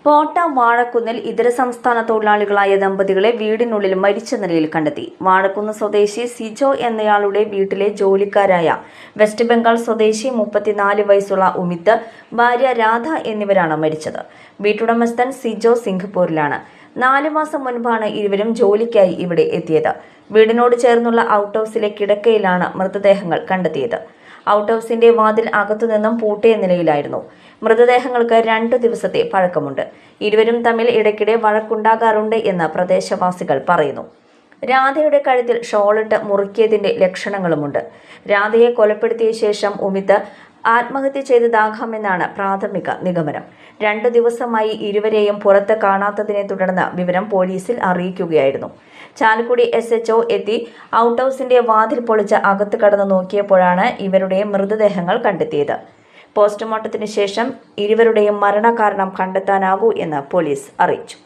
പോട്ട വാഴക്കുന്നിൽ ഇതര സംസ്ഥാന തൊഴിലാളികളായ ദമ്പതികളെ വീടിനുള്ളിൽ മരിച്ച നിലയിൽ കണ്ടെത്തി. വാഴക്കുന്ന് സ്വദേശി സിജോ എന്നയാളുടെ വീട്ടിലെ ജോലിക്കാരായ വെസ്റ്റ് ബംഗാൾ സ്വദേശി 34 വയസ്സുള്ള ഉമിത്, ഭാര്യ രാധ എന്നിവരാണ് മരിച്ചത്. വീട്ടുടമസ്ഥൻ സിജോ സിംഗപ്പൂരിലാണ്. 4 മാസം മുൻപാണ് ഇരുവരും ജോലിക്കായി ഇവിടെ എത്തിയത്. വീടിനോട് ചേർന്നുള്ള ഔട്ട് ഹൗസിലെ കിടക്കയിലാണ് മൃതദേഹങ്ങൾ കണ്ടെത്തിയത്. ഔട്ട് ഹൗസിന്റെ വാതിൽ അകത്തുനിന്നും പൂട്ടിയ നിലയിലായിരുന്നു. മൃതദേഹങ്ങൾക്ക് 2 ദിവസത്തെ പഴക്കമുണ്ട്. ഇരുവരും തമ്മിൽ ഇടയ്ക്കിടെ വഴക്കുണ്ടാകാറുണ്ട് എന്ന് പ്രദേശവാസികൾ പറയുന്നു. രാധയുടെ കഴുത്തിൽ ഷോളിട്ട് മുറുക്കിയതിന്റെ ലക്ഷണങ്ങളുമുണ്ട്. രാധയെ കൊലപ്പെടുത്തിയ ശേഷം ഉമിത് ആത്മഹത്യ ചെയ്തതാകാമെന്നാണ് പ്രാഥമിക നിഗമനം. 2 ദിവസമായി ഇരുവരെയും പുറത്ത് കാണാത്തതിനെ തുടർന്ന് വിവരം പോലീസിൽ അറിയിക്കുകയായിരുന്നു. ചാലക്കുടി SHO എത്തി ഔട്ട് ഹൗസിന്റെ വാതിൽ പൊളിച്ച് അകത്ത് കടന്നു നോക്കിയപ്പോഴാണ് ഇവരുടെ മൃതദേഹങ്ങൾ കണ്ടെത്തിയത്. പോസ്റ്റ്മോർട്ടത്തിന് ശേഷം ഇരുവരുടെയും മരണകാരണം കണ്ടെത്താനാകൂ എന്ന് പോലീസ് അറിയിച്ചു.